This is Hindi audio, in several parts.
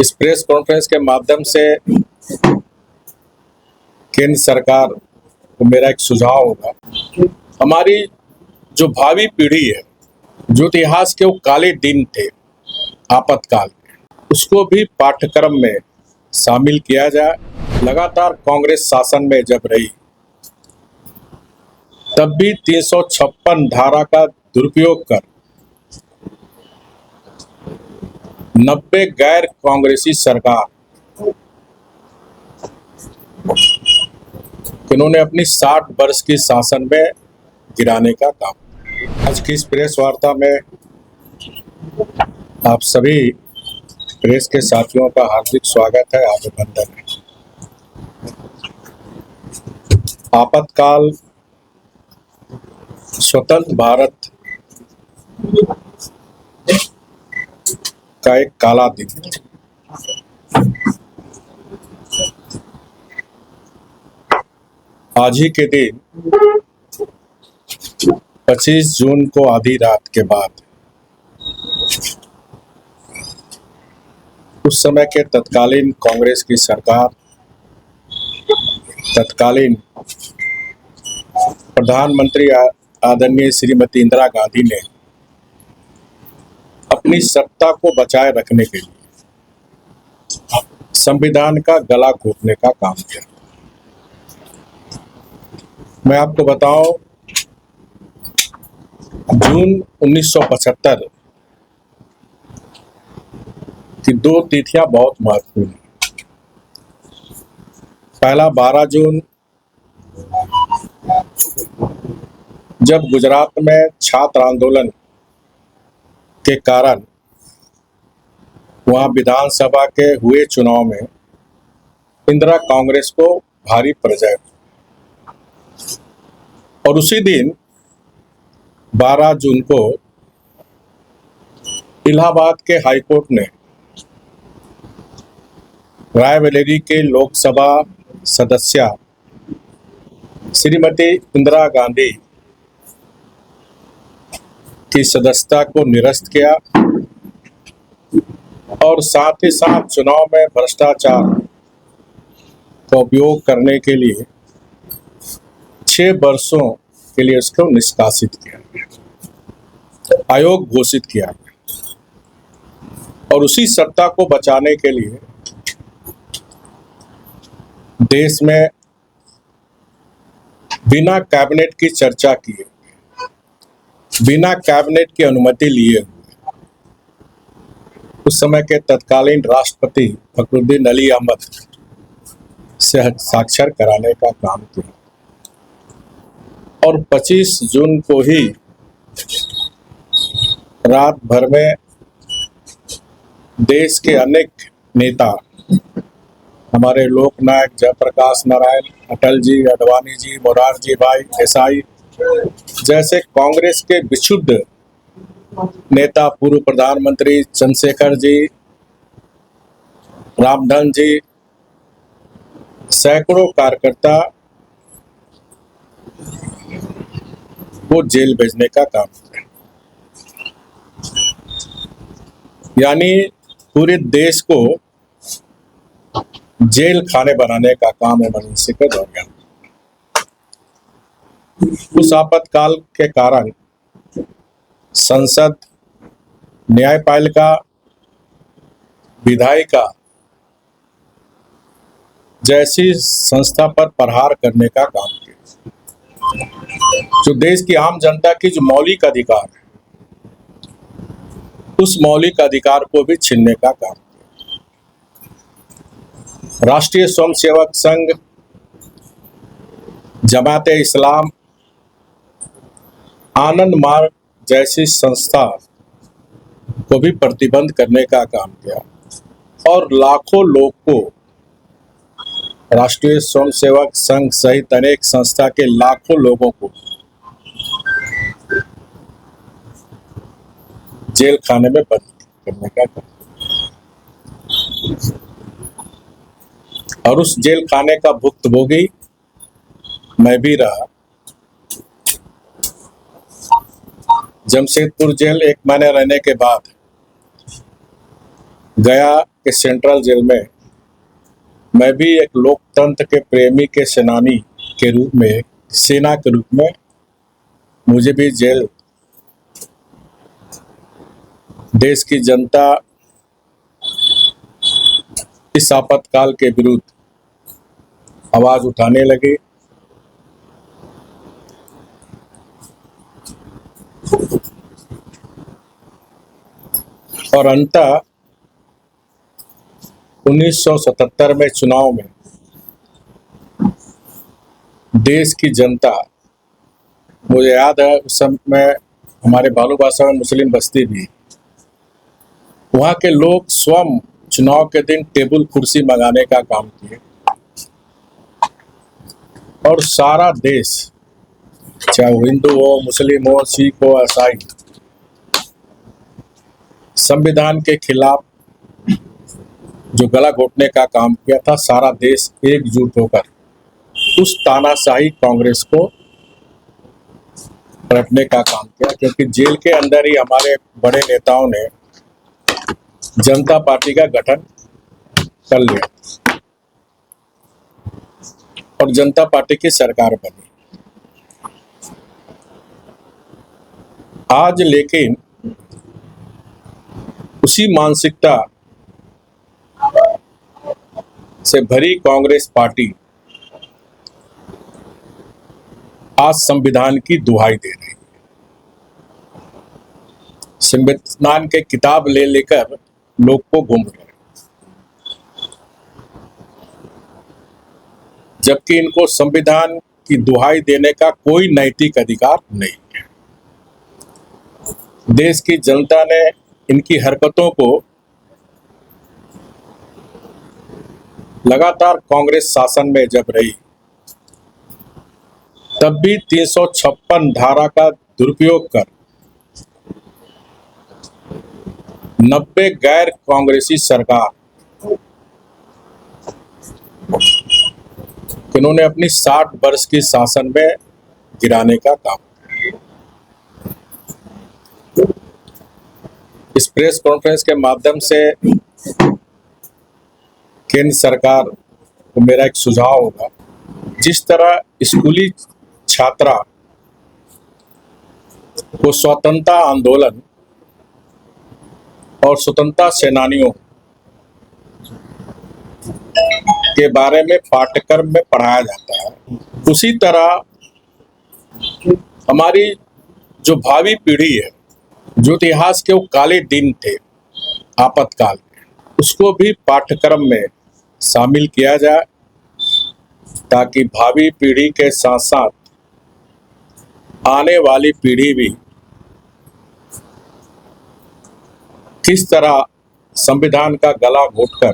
इस प्रेस कॉन्फ्रेंस के माध्यम से केंद्र सरकार को मेरा एक सुझाव होगा, हमारी जो भावी पीढ़ी है, जो इतिहास के वो काले दिन थे आपातकाल के, उसको भी पाठ्यक्रम में शामिल किया जाए। लगातार कांग्रेस शासन में जब रही तब भी 356 धारा का दुरुपयोग कर 90 गैर कांग्रेसी सरकार इन्होंने अपनी 60 वर्ष की शासन में गिराने का काम। आज की इस प्रेस वार्ता में आप सभी प्रेस के साथियों का हार्दिक स्वागत है, अभिनंदन है। आपातकाल स्वतंत्र भारत का एक काला दिन है। आज ही के दिन 25 जून को आधी रात के बाद उस समय के तत्कालीन कांग्रेस की सरकार, तत्कालीन प्रधानमंत्री आदरणीय श्रीमती इंदिरा गांधी ने अपनी सत्ता को बचाए रखने के लिए संविधान का गला घोटने का काम किया। मैं आपको बताऊं, जून 1975 की दो तिथियां बहुत महत्वपूर्ण हैं। पहला 12 जून, जब गुजरात में छात्र आंदोलन के कारण वहां विधानसभा के हुए चुनाव में इंदिरा कांग्रेस को भारी पराजय हुई। और उसी दिन 12 जून को इलाहाबाद के हाईकोर्ट ने रायबरेली के लोकसभा सदस्य श्रीमती इंदिरा गांधी की सदस्यता को निरस्त किया और साथ ही साथ चुनाव में भ्रष्टाचार का उपयोग करने के लिए 6 वर्षों के लिए उसको निष्कासित किया गया, आयोग घोषित किया गया। और उसी सत्ता को बचाने के लिए देश में बिना कैबिनेट की चर्चा किए, बिना कैबिनेट की अनुमति लिए हुए उस समय के तत्कालीन राष्ट्रपति फखरुद्दीन अली अहमद से हस्ताक्षर कराने का काम किया। और 25 जून को ही रात भर में देश के अनेक नेता, हमारे लोकनायक जयप्रकाश नारायण, अटल जी, अडवाणी जी, मोरारजी भाई देसाई जैसे कांग्रेस के विशुद्ध नेता, पूर्व प्रधानमंत्री चंद्रशेखर जी, रामधन जी, सैकड़ों कार्यकर्ता को जेल भेजने का काम किया। यानी पूरे देश को जेल खाने बनाने का काम इमरजेंसी के दौरान। उस आपातकाल के कारण संसद, न्यायपालिका, विधायिका जैसी संस्था पर प्रहार करने का काम किया। जो देश की आम जनता की जो मौलिक अधिकार है, उस मौलिक अधिकार को भी छीनने का काम किया। राष्ट्रीय स्वयंसेवक संघ, जमाते इस्लाम, आनंद मार्ग जैसी संस्था को भी प्रतिबंध करने का काम किया। और लाखों लोग को, राष्ट्रीय स्वयंसेवक संघ सहित अनेक संस्था के लाखों लोगों को जेल खाने में बंद करने का काम। और उस जेल खाने का भुक्तभोगी मैं भी रहा। जमशेदपुर जेल 1 महीने रहने के बाद गया के सेंट्रल जेल में मैं भी एक लोकतंत्र के प्रेमी के सेनानी के रूप में, सेना के रूप में मुझे भी जेल देश की जनता इस आपातकाल के विरुद्ध आवाज उठाने लगी। और अंततः 1977 में चुनाव में देश की जनता, मुझे याद है उस समय हमारे बालूबासा में मुस्लिम बस्ती भी, वहाँ के लोग स्वयं चुनाव के दिन टेबल कुर्सी मंगाने का काम किए और सारा देश, चाहे वो हिंदू हो, मुस्लिम हो, सिख हो, ईसाई, संविधान के खिलाफ जो गला घोटने का काम किया था, सारा देश एकजुट होकर उस तानाशाही कांग्रेस को पलटने का काम किया। क्योंकि जेल के अंदर ही हमारे बड़े नेताओं ने जनता पार्टी का गठन कर लिया और जनता पार्टी की सरकार बनी। आज लेकिन उसी मानसिकता से भरी कांग्रेस पार्टी आज संविधान की दुहाई दे रही है। संविधान के किताब ले लेकर लोग को घूम रहे हैं, जबकि इनको संविधान की दुहाई देने का कोई नैतिक अधिकार नहीं है। देश की जनता ने इनकी हरकतों को लगातार कांग्रेस शासन में जब रही तब भी 356 धारा का दुरुपयोग कर 90 गैर कांग्रेसी सरकार इन्होंने अपनी 60 वर्ष की शासन में गिराने का काम। इस प्रेस कॉन्फ्रेंस के माध्यम से केंद्र सरकार को मेरा एक सुझाव होगा, जिस तरह स्कूली छात्रा को स्वतंत्रता आंदोलन और स्वतंत्रता सेनानियों के बारे में पाठ्यक्रम में पढ़ाया जाता है, उसी तरह हमारी जो भावी पीढ़ी है, जो इतिहास के वो काले दिन थे आपातकाल में, उसको भी पाठ्यक्रम में शामिल किया जाए ताकि भावी पीढ़ी के साथ साथ आने वाली पीढ़ी भी किस तरह संविधान का गला घोटकर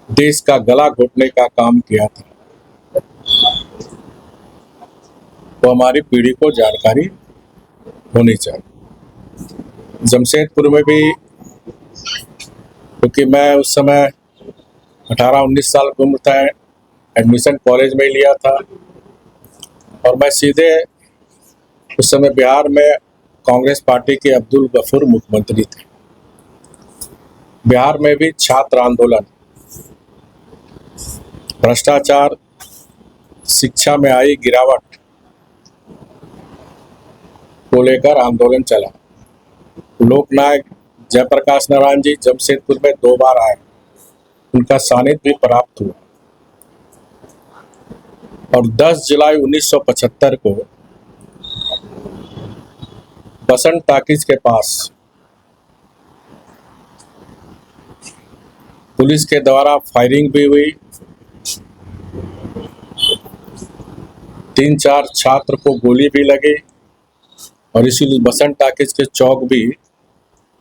देश का गला घोटने का काम किया था, तो हमारी पीढ़ी को जानकारी होनी चाहिए। जमशेदपुर में भी, क्योंकि मैं उस समय 18-19 साल की उम्र था, एडमिशन कॉलेज में लिया था और मैं सीधे उस समय बिहार में कांग्रेस पार्टी के अब्दुल गफूर मुख्यमंत्री थे। बिहार में भी छात्र आंदोलन, भ्रष्टाचार, शिक्षा में आई गिरावट को लेकर आंदोलन चला। लोकनायक जयप्रकाश नारायण जी जमशेदपुर में 2 बार आए, उनका सानिध्य भी प्राप्त हुआ और 10 जुलाई 1975 को बसंत टाकीज के पास पुलिस के द्वारा फायरिंग भी हुई। 3-4 छात्र को गोली भी लगी और इसी बसंत टाकीज के चौक भी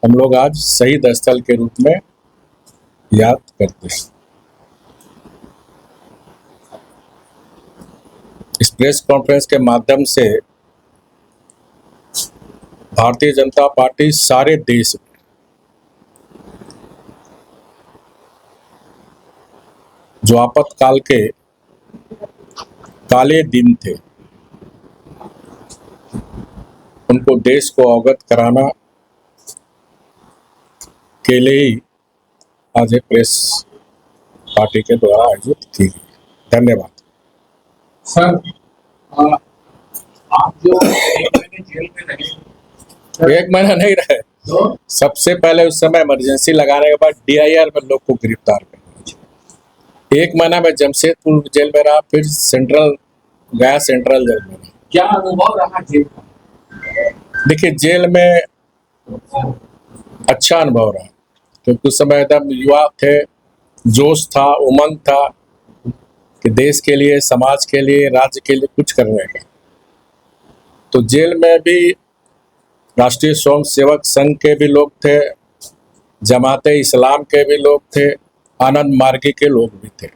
हम लोग आज शहीद स्थल के रूप में याद करते हैं। इस प्रेस कॉन्फ्रेंस के माध्यम से भारतीय जनता पार्टी सारे देश में जो आपातकाल के काले दिन थे उनको देश को अवगत कराना के लिए ही आज ये प्रेस पार्टी के द्वारा आयोजित की गई। धन्यवाद। सर, आप जो 1 महीने जेल में रहे, 1 महीना नहीं रहे, तो सबसे पहले उस समय इमरजेंसी लगाने के बाद DIR में लोग को गिरफ्तार कर 1 महीना में जमशेदपुर जेल में रहा, फिर गया सेंट्रल जेल में रहा। क्या अनुभव रहा जेल का? देखिए, जेल में अच्छा अनुभव रहा, क्योंकि उस समय एकदम युवा थे, जोश था, उमंग था कि देश के लिए, समाज के लिए, राज्य के लिए कुछ करने का। तो जेल में भी राष्ट्रीय स्वयं सेवक संघ के भी लोग थे, जमाते इस्लाम के भी लोग थे, आनंद मार्गी के लोग भी थे।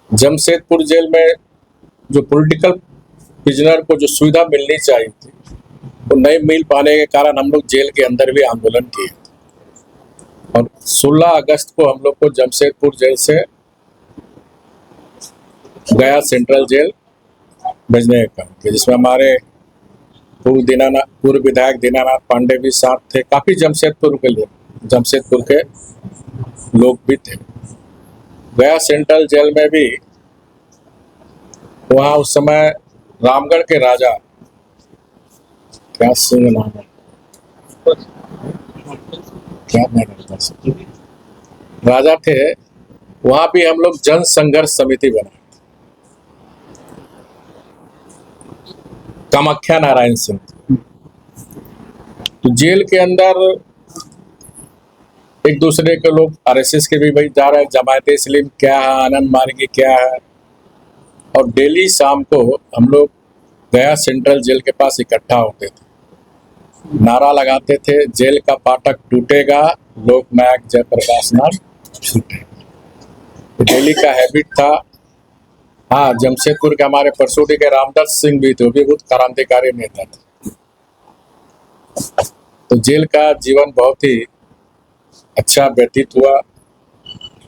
जमशेदपुर जेल में जो पॉलिटिकल प्रिजनर को जो सुविधा मिलनी चाहिए थी, वो नहीं मिल पाने के कारण हम लोग जेल के अंदर भी आंदोलन किए थे। और 16 अगस्त को हम लोग को जमशेदपुर जेल से गया सेंट्रल जेल भेजने का काम किया, जिसमें हमारे पूर्व विधायक दीनानाथ पांडे भी साथ थे। काफी जमशेदपुर के लोग भी थे। गया सेंट्रल जेल में भी वहाँ उस समय रामगढ़ के राजा, क्या सिंह नाम है, क्या नहीं करता, राजा थे। वहाँ भी हम लोग जन संघर्ष समिति बनाए, कामाख्या नारायण सिंह। तो जेल के अंदर एक दूसरे के लोग RSS के भी भाई जा रहे हैं, जमायत इस्लाम क्या है, आनंद मार्गी क्या है, और डेली शाम को हम लोग गया सेंट्रल जेल के पास इकट्ठा होते थे, नारा लगाते थे, जेल का फाटक टूटेगा, लोकनायक जयप्रकाश नाथ छूटेगा। डेली का हैबिट था। हाँ, जमशेदपुर के हमारे परसोटी के रामदत्त सिंह भी थे, वो भी बहुत क्रांतिकारी नेता थे। तो जेल का जीवन बहुत ही अच्छा व्यतीत हुआ,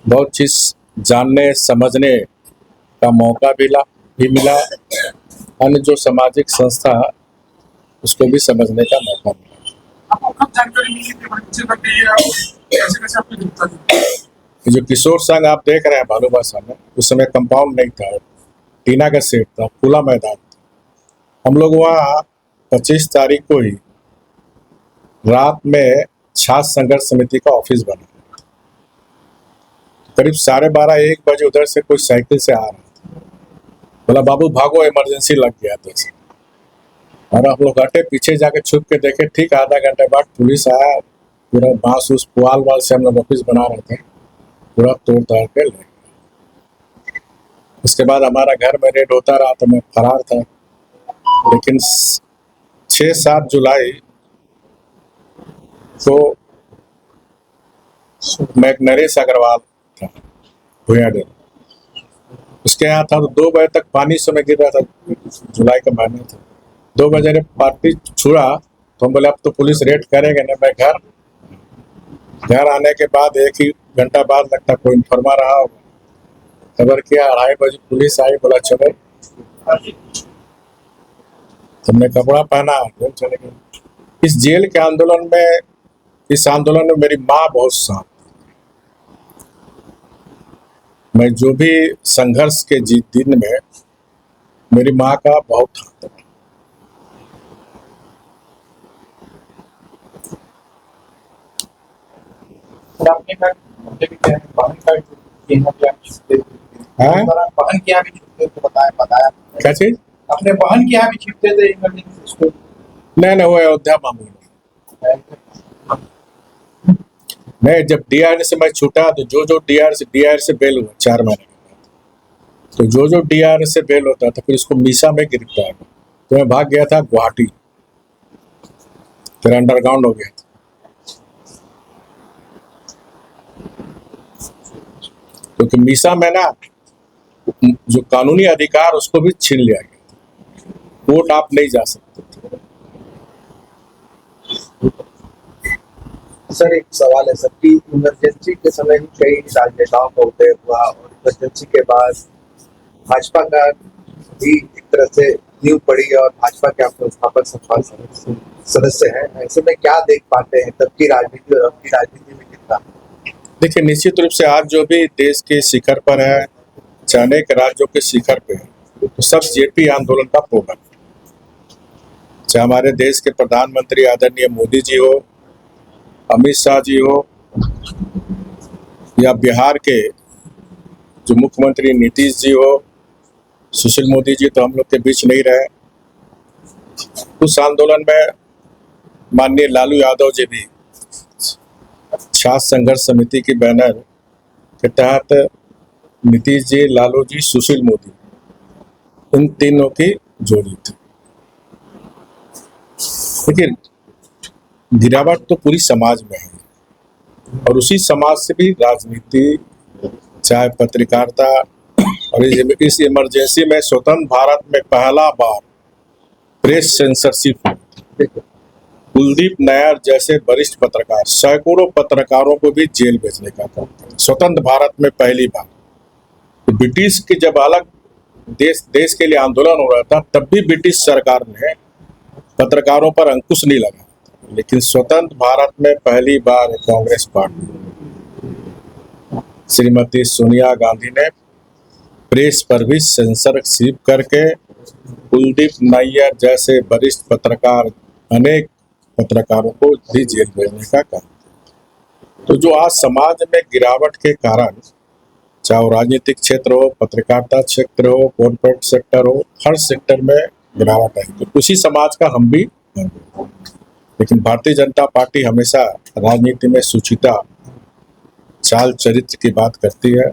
बहुत चीज जानने समझने का मौका भी मिला, अन्य जो सामाजिक संस्था उसको भी समझने का मौका मिला। आपको कब जानकारी मिली कि बच्चे बन गई है और कैसे आपको दिखता है? जो किशोर संघ आप देख रहे हैं भालूबा सामने, उस समय कंपाउंड नहीं था, टीना का सेट था, खुला मैदान था। हम लोग वहाँ 25 तारीख को ही रात में छात्र संघर्ष समिति का ऑफिस बना। करीब 12:30-1 बजे उधर से कोई साइकिल से आ रहा था, बोला बाबू भागो, इमरजेंसी लग गया था। और हम लोग हटे, पीछे जाके छुप के देखे, ठीक आधा घंटे बाद पुलिस आया, पूरा बांस उस पुआल से हम लोग ऑफिस बना रहे थे, पूरा तोड़ ताड़ के ले। उसके बाद हमारा घर में रेड होता रहा, तो मैं फरार था। लेकिन 6-7 जुलाई को मैं एक नरेश अग्रवाल था, भुयाडेर, उसके यहाँ था, तो 2 बजे तक पानी समय गिर रहा था, जुलाई का महीना था। 2 बजे ने पार्टी छुड़ा, तो हम बोले अब तो पुलिस रेड करेंगे ना। मैं घर आने के बाद 1 ही घंटा बाद लगता कोई इन्फॉर्मर रहा होगा, खबर किया, 2:30 बजे पुलिस आई, बोला चलो। हमने कपड़ा पहना, चले गए। इस जेल के आंदोलन में, इस आंदोलन में मेरी माँ बहुत साथ। मैं जो भी संघर्ष के दिन में मेरी माँ का बहुत हाथ है। आपने कहा बहन की यहाँ भी छुपते थे, बताया क्या चीज? अपने बहन की यहाँ भी छुपते थे इमरजेंसी? नहीं, वो अयोध्या मामूल नहीं। जब DIR से मैं छूटा, तो जो DIR से बेल हुआ 4 महीने के बाद, तो जो DIR से बेल होता था, फिर उसको मीसा में गिरफ्तार, तो मैं भाग गया था गुवाहाटी, फिर अंडरग्राउंड हो गया था। क्योंकि मीसा में ना जो कानूनी अधिकार उसको भी छीन लिया गया, कोर्ट आप नहीं जा सकते थे। सर, एक सवाल है सर कि इमरजेंसी के समय ही कई राजनेताओं का उदय हुआ, और इमरजेंसी के बाद भाजपा का भी एक तरह से नींव पड़ी, और भाजपा के आप संस्थापक सदस्य हैं, ऐसे में क्या देख पाते हैं तब की राजनीति और अब की राजनीति में कितना? देखिए, निश्चित रूप से आज जो भी देश के शिखर पर है, चाहे अनेक राज्यों के शिखर पे है, तो सब जेपी आंदोलन का प्रोडक्ट है। चाहे हमारे देश के प्रधानमंत्री आदरणीय मोदी जी हो, अमित शाह जी हो, या बिहार के जो मुख्यमंत्री नीतीश जी हो, सुशील मोदी जी तो हम लोग के बीच नहीं रहे। उस आंदोलन में माननीय लालू यादव जी भी छात्र संघर्ष समिति की बैनर के तहत नीतीश जी, लालू जी, सुशील मोदी, इन तीनों की जोड़ी थी। लेकिन गिरावट तो पूरी समाज में है और उसी समाज से भी राजनीति, चाहे पत्रकारिता, और इस इमरजेंसी में स्वतंत्र भारत में पहला बार प्रेस सेंसरशिप हुई। कुलदीप नैयर जैसे वरिष्ठ पत्रकार सैकड़ों पत्रकारों को भी जेल भेजने का काम किया, स्वतंत्र भारत में पहली बार। तो ब्रिटिश के जब अलग देश के लिए आंदोलन हो रहा था, तब भी ब्रिटिश सरकार ने पत्रकारों पर अंकुश नहीं लगा, लेकिन स्वतंत्र भारत में पहली बार कांग्रेस पार्टी श्रीमती सोनिया गांधी ने प्रेस पर भी सेंसरशिप करके कुलदीप नैयर जैसे वरिष्ठ पत्रकार, अनेक पत्रकारों को भी जेल भेजने का काम। तो जो आज समाज में गिरावट के कारण, चाहे राजनीतिक क्षेत्र हो, पत्रकारिता क्षेत्र हो, कॉर्पोरेट सेक्टर हो, हर सेक्टर में गिरावट आई। तो उसी समाज का हम भी, लेकिन भारतीय जनता पार्टी हमेशा राजनीति में सुचिता, चाल चरित्र की बात करती है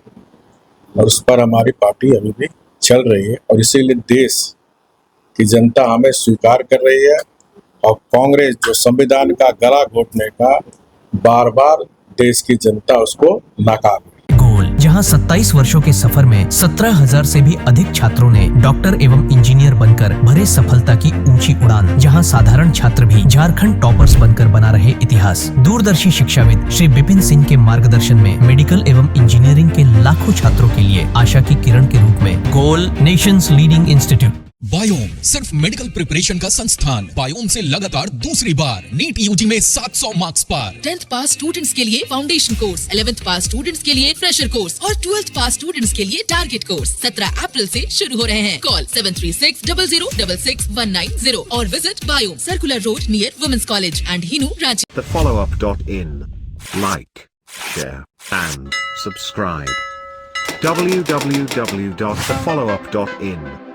और उस पर हमारी पार्टी अभी भी चल रही है और इसीलिए देश की जनता हमें स्वीकार कर रही है। और कांग्रेस जो संविधान का गला घोटने का बार बार देश की जनता उसको नाकार रही है। गोल, जहां 27 वर्षों के सफर में 17,000 से भी अधिक छात्रों ने डॉक्टर एवं इंजीनियर बनकर भरे सफलता की ऊंची उड़ान, जहां साधारण छात्र भी झारखंड टॉपर्स बनकर बना रहे इतिहास। दूरदर्शी शिक्षाविद श्री विपिन सिंह के मार्गदर्शन में मेडिकल एवं इंजीनियरिंग के लाखों छात्रों के लिए आशा की किरण के रूप में गोल, नेशंस लीडिंग इंस्टीट्यूट। बायोम सिर्फ मेडिकल प्रिपरेशन का संस्थान। बायोम से लगातार दूसरी बार नीट यूजी में 700 मार्क्स पार। 10th पास स्टूडेंट्स के लिए फाउंडेशन कोर्स, 11th पास स्टूडेंट्स के लिए फ्रेशर कोर्स और 12th पास स्टूडेंट्स के लिए टारगेट कोर्स 17 अप्रैल से शुरू हो रहे हैं। कॉल 7360066190 और visit Biome, circular road near women's college and Hinoo, Ranchi. thefollowup.in. Like, share, and subscribe. www.thefollowup.in